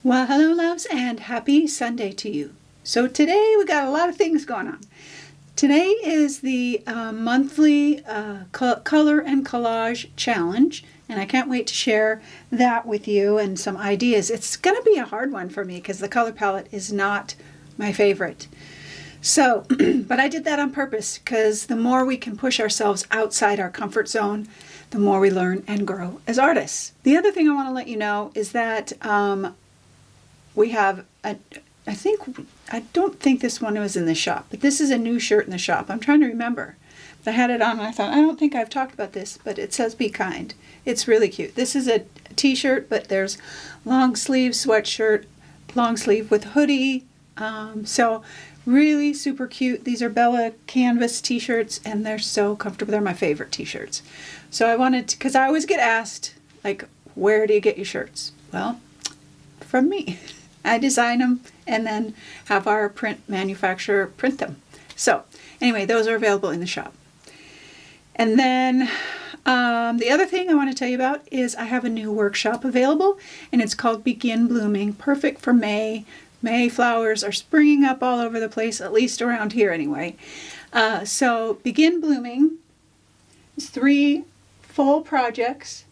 Well, hello, loves, and happy Sunday to you. So today we got a lot of things going on. Today is the monthly color and collage challenge, and I can't wait to share that with you and some ideas. It's going to be a hard one for me because the color palette is not my favorite. So, but I did that on purpose because the more we can push ourselves outside our comfort zone, the more we learn and grow as artists. The other thing I want to let you know is that we have I don't think this one was in the shop, but this is a new shirt in the shop. I'm trying to remember. I had it on and I thought, I don't think I've talked about this, but it says Be Kind. It's really cute. This is a t-shirt, but there's long sleeve sweatshirt, long sleeve with hoodie. So really super cute. These are Bella canvas t-shirts and they're so comfortable. They're my favorite t-shirts. So I wanted to, because I always get asked, like, where do you get your shirts? Well, from me. I design them and then have our print manufacturer print them. So anyway, those are available in the shop. And then the other thing I want to tell you about is I have a new workshop available, and it's called Begin Blooming, perfect for May. May flowers are springing up all over the place, at least around here anyway. So Begin Blooming is 3 full projects.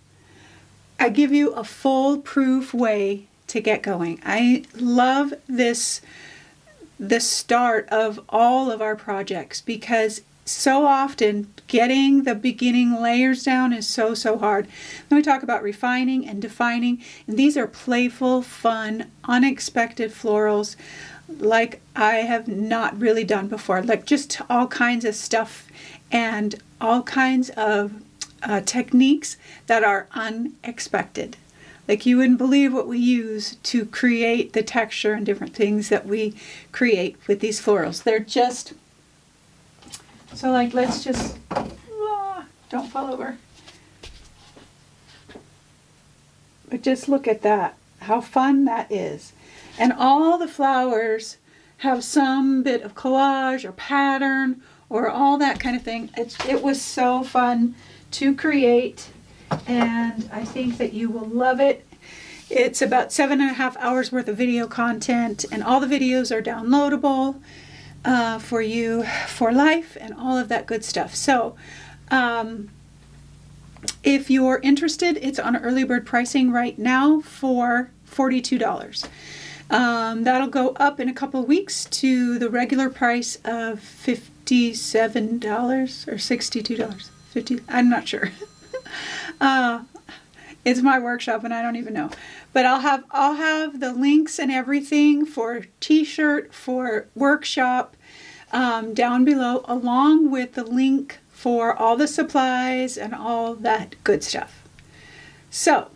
I give you a foolproof way to get going. I love the start of all of our projects because so often getting the beginning layers down is so hard. Then we talk about refining and defining, and these are playful, fun, unexpected florals like I have not really done before, like just all kinds of stuff and all kinds of techniques that are unexpected. Like you wouldn't believe what we use to create the texture and different things that we create with these florals. They're just, so like let's just, don't fall over. But just look at that, how fun that is. And all the flowers have some bit of collage or pattern or all that kind of thing. It was so fun to create, and I think that you will love it. It's about 7.5 hours worth of video content, and all the videos are downloadable for you for life and all of that good stuff. So if you're interested, it's on early bird pricing right now for $42. That'll go up in a couple of weeks to the regular price of $57 or $62. I'm not sure. It's my workshop and I don't even know. But I'll have the links and everything for t-shirt, for workshop down below, along with the link for all the supplies and all that good stuff. So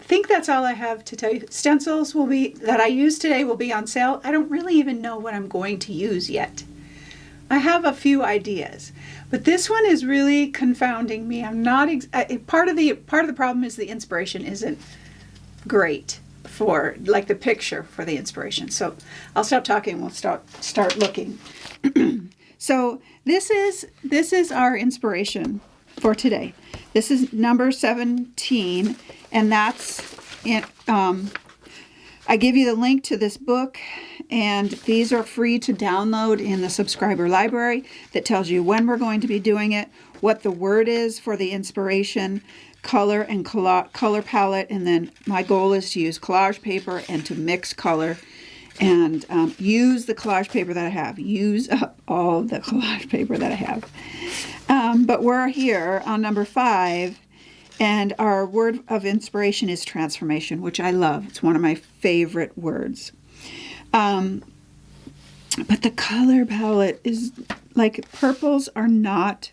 I think that's all I have to tell you. Stencils that I use today will be on sale. I don't really even know what I'm going to use yet. I have a few ideas, but this one is really confounding me. I'm not part of the problem is the inspiration isn't great for like the picture for the inspiration. So I'll stop talking and we'll start looking. So this is our inspiration for today. This is number 17, and that's in I give you the link to this book, and these are free to download in the subscriber library that tells you when we're going to be doing it, what the word is for the inspiration, color and color palette, and then my goal is to use collage paper and to mix color and use the collage paper that I have. Use up all the collage paper that I have. But we're here on number 5. And our word of inspiration is transformation, which I love. It's one of my favorite words. But the color palette is like purples are not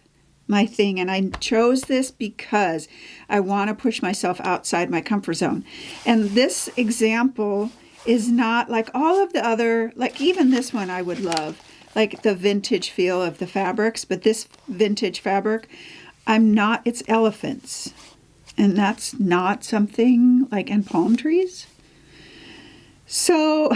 my thing. And I chose this because I want to push myself outside my comfort zone. And this example is not like all of the other, like even this one I would love, like the vintage feel of the fabrics. But this vintage fabric, it's elephants. And that's not something like in palm trees. So,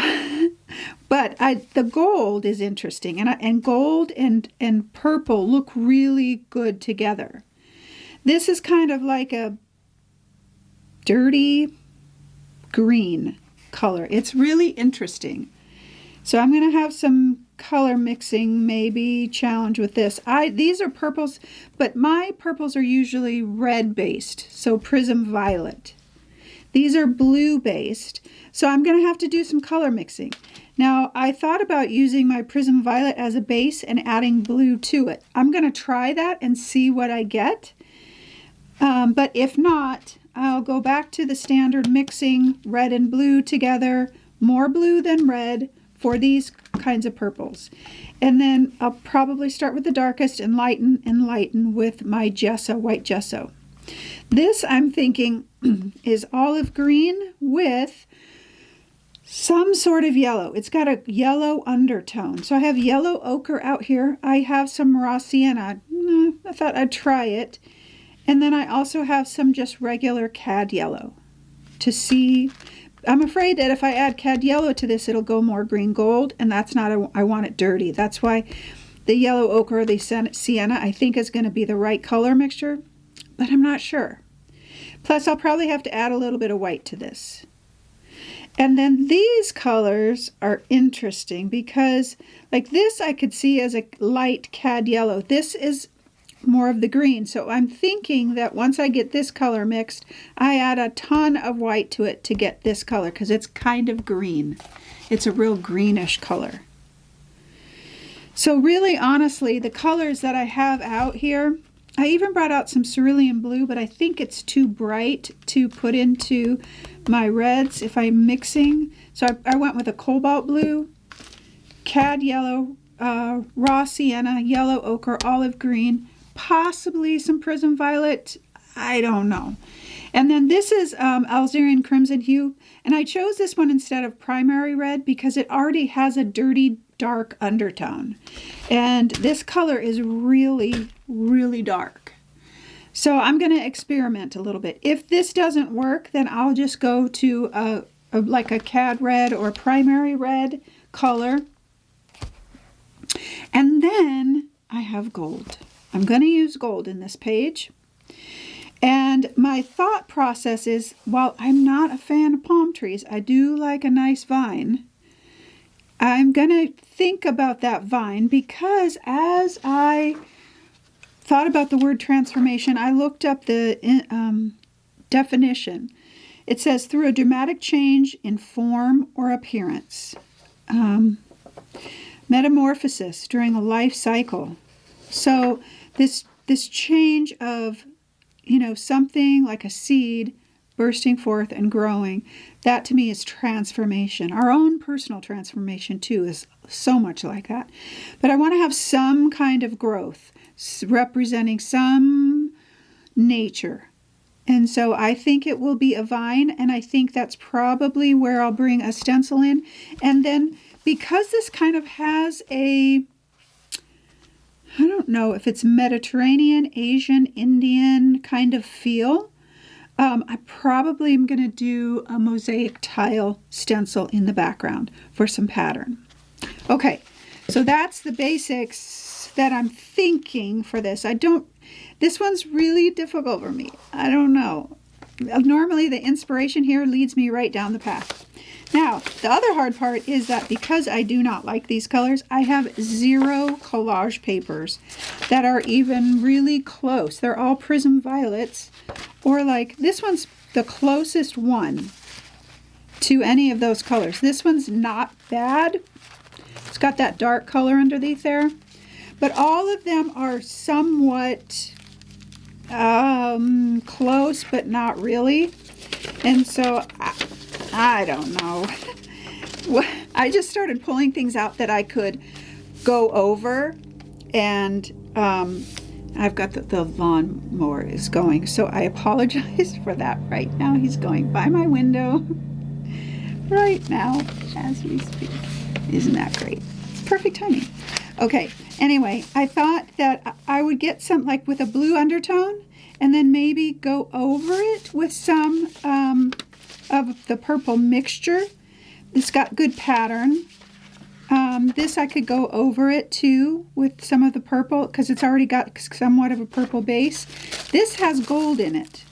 but the gold is interesting, and gold and purple look really good together. This is kind of like a dirty green, color. It's really interesting. So I'm going to have some color mixing maybe challenge with this. These are purples, but my purples are usually red based, so Prism Violet. These are blue based, so I'm going to have to do some color mixing. Now, I thought about using my Prism Violet as a base and adding blue to it. I'm going to try that and see what I get. But if not, I'll go back to the standard mixing red and blue together, more blue than red for these kinds of purples. And then I'll probably start with the darkest and lighten with my gesso, white gesso. This, I'm thinking, is olive green with some sort of yellow. It's got a yellow undertone. So I have yellow ochre out here. I have some raw sienna. I thought I'd try it. And then I also have some just regular cad yellow to see. I'm afraid that if I add cad yellow to this, it'll go more green gold, and that's not, I want it dirty. That's why the yellow ochre, the sienna, I think is going to be the right color mixture, but I'm not sure. Plus, I'll probably have to add a little bit of white to this. And then these colors are interesting because, like this, I could see as a light cad yellow. This is more of the green. So I'm thinking that once I get this color mixed, I add a ton of white to it to get this color because it's kind of green. It's a real greenish color. So really, honestly, the colors that I have out here, I even brought out some cerulean blue, but I think it's too bright to put into my reds if I'm mixing. So I went with a cobalt blue, cad yellow, raw sienna, yellow ochre, olive green, possibly some Prism Violet. I don't know. And then this is Algerian Crimson Hue. And I chose this one instead of Primary Red because it already has a dirty, dark undertone. And this color is really, really dark. So I'm going to experiment a little bit. If this doesn't work, then I'll just go to like a cad red or primary red color. And then I have gold. I'm going to use gold in this page. And my thought process is, while I'm not a fan of palm trees, I do like a nice vine. I'm going to think about that vine because as I thought about the word transformation, I looked up the definition. It says, through a dramatic change in form or appearance. Metamorphosis during a life cycle. So this change of, something like a seed bursting forth and growing, that to me is transformation. Our own personal transformation too is so much like that. But I want to have some kind of growth representing some nature. And so I think it will be a vine, and I think that's probably where I'll bring a stencil in. And then because this kind of has I don't know if it's Mediterranean, Asian, Indian kind of feel, I probably am going to do a mosaic tile stencil in the background for some pattern. Okay, so that's the basics that I'm thinking for this. This one's really difficult for me. I don't know. Normally the inspiration here leads me right down the path. Now, the other hard part is that because I do not like these colors, I have 0 collage papers that are even really close. They're all Prism Violets, or like this one's the closest one to any of those colors. This one's not bad. It's got that dark color underneath there, but all of them are somewhat close, but not really. And so I don't know. I just started pulling things out that I could go over, and I've got the lawnmower is going, so I apologize for that right now. He's going by my window right now as we speak. Isn't that great? Perfect timing. Okay, anyway, I thought that I would get some like with a blue undertone and then maybe go over it with some of the purple mixture. This got good pattern. This I could go over it too with some of the purple because it's already got somewhat of a purple base. This has gold in it.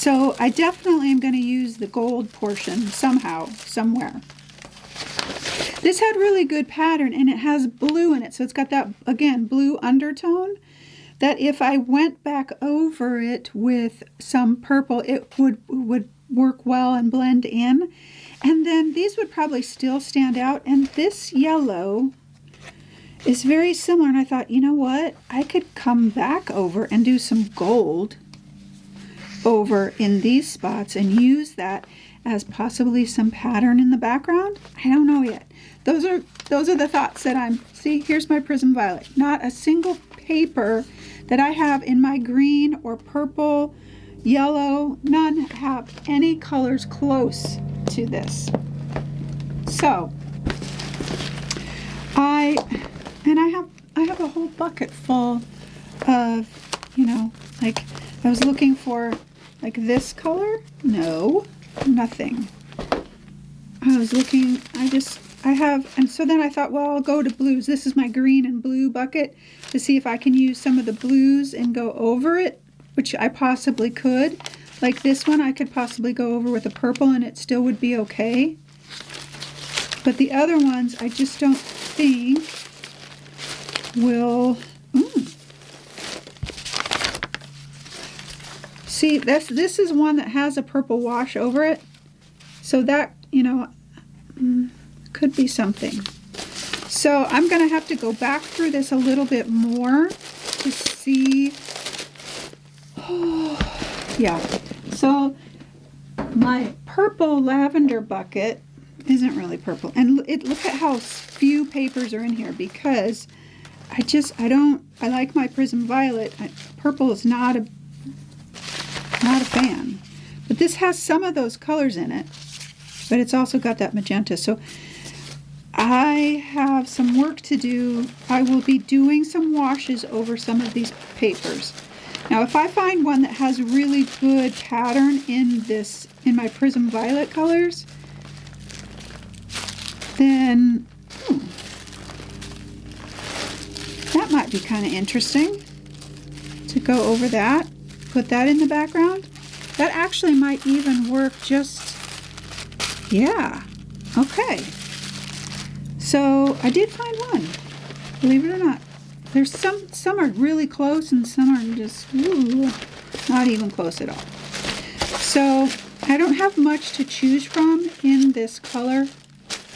So I definitely am going to use the gold portion somehow, somewhere. This had really good pattern, and it has blue in it. So it's got that, again, blue undertone that if I went back over it with some purple, it would work well and blend in. And then these would probably still stand out. And this yellow is very similar. And I thought, you know what? I could come back over and do some gold over in these spots and use that as possibly some pattern in the background. I don't know yet. Those are the thoughts that see, here's my Prism Violet. Not a single paper that I have in my green or purple, yellow, none have any colors close to this. So I have a whole bucket full of, like I was looking for like this color. No, nothing. I was looking, and so then I thought, well, I'll go to blues. This is my green and blue bucket to see if I can use some of the blues and go over it, which I possibly could. Like this one, I could possibly go over with a purple and it still would be okay. But the other ones, I just don't think will... See, this is one that has a purple wash over it. So that, could be something. So I'm going to have to go back through this a little bit more to see. Oh, yeah. So my purple lavender bucket isn't really purple. And look at how few papers are in here because I like my Prism Violet. Purple is not a fan. But this has some of those colors in it. But it's also got that magenta. So I have some work to do. I will be doing some washes over some of these papers. Now, if I find one that has really good pattern in my Prism Violet colors, then that might be kind of interesting to go over that, put that in the background. That actually might even work yeah, okay. So I did find one, believe it or not. There's some are really close and some are just not even close at all. So I don't have much to choose from in this color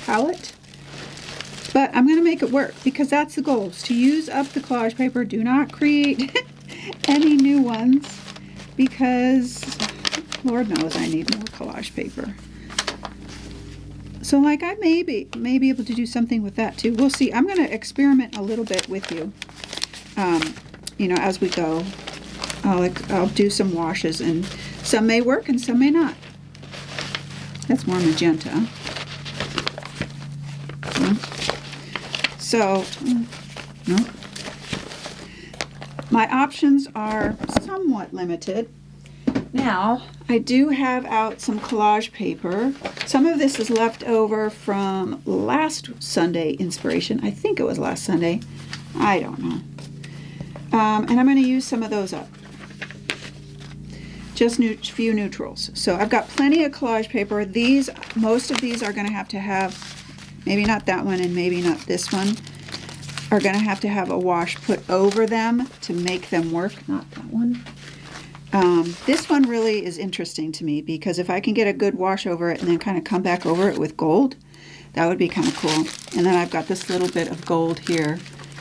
palette, but I'm going to make it work because that's the goal, is to use up the collage paper. Do not create any new ones because Lord knows I need more collage paper. So like I may be able to do something with that too. We'll see. I'm going to experiment a little bit with you, as we go. I'll do some washes and some may work and some may not. That's more magenta. So, no. My options are somewhat limited. Now, I do have out some collage paper. Some of this is left over from last Sunday inspiration. I think it was last Sunday. I don't know. And I'm going to use some of those up. Just few neutrals. So I've got plenty of collage paper. Most of these are going to have, maybe not that one and maybe not this one, are going to have a wash put over them to make them work. Not that one. This one really is interesting to me because if I can get a good wash over it and then kind of come back over it with gold, that would be kind of cool. And then I've got this little bit of gold here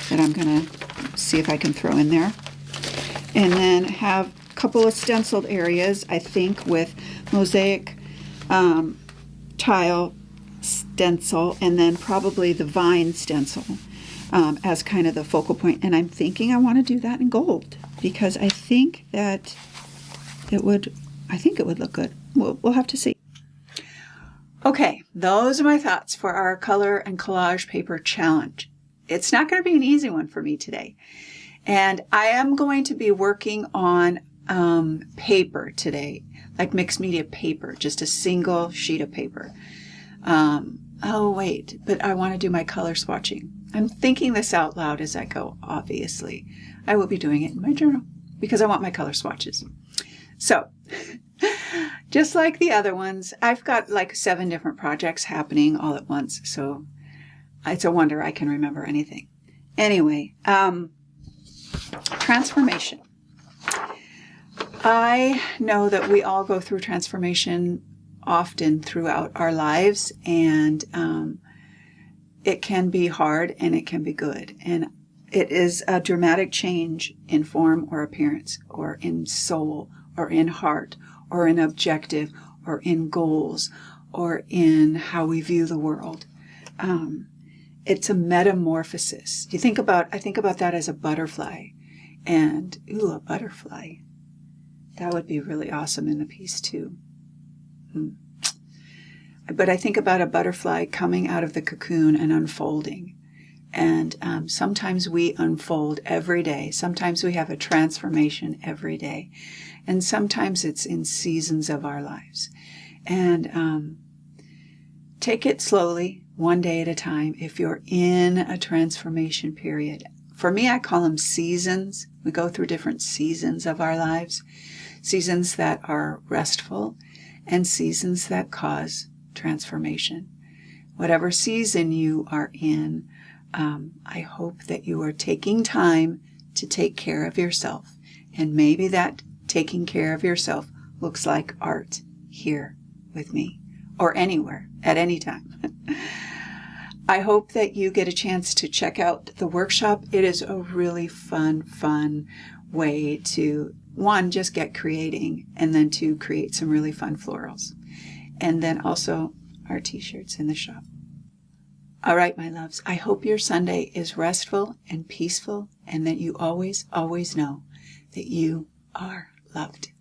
that I'm going to see if I can throw in there. And then have a couple of stenciled areas, I think, with mosaic tile stencil and then probably the vine stencil as kind of the focal point. And I'm thinking I want to do that in gold because I think that it would look good. We'll have to see. Okay, those are my thoughts for our color and collage paper challenge. It's not going to be an easy one for me today. And I am going to be working on paper today, like mixed media paper, just a single sheet of paper. Oh, wait, but I want to do my color swatching. I'm thinking this out loud as I go, obviously. I will be doing it in my journal because I want my color swatches. So Just like the other ones, I've got like 7 different projects happening all at once, so it's a wonder I can remember anything. Anyway, transformation. I know that we all go through transformation often throughout our lives, and it can be hard and it can be good. And it is a dramatic change in form or appearance, or in soul, or in heart, or in objective, or in goals, or in how we view the world. It's a metamorphosis. I think about that as a butterfly. And, a butterfly. That would be really awesome in the piece too. But I think about a butterfly coming out of the cocoon and unfolding. And sometimes we unfold every day. Sometimes we have a transformation every day. And sometimes it's in seasons of our lives. And take it slowly, one day at a time, if you're in a transformation period. For me, I call them seasons. We go through different seasons of our lives. Seasons that are restful and seasons that cause transformation. Whatever season you are in, I hope that you are taking time to take care of yourself. And maybe that taking care of yourself looks like art here with me, or anywhere, at any time. I hope that you get a chance to check out the workshop. It is a really fun way to, 1, just get creating, and then 2, create some really fun florals. And then also our t-shirts in the shop. All right, my loves, I hope your Sunday is restful and peaceful, and that you always know that you are loved.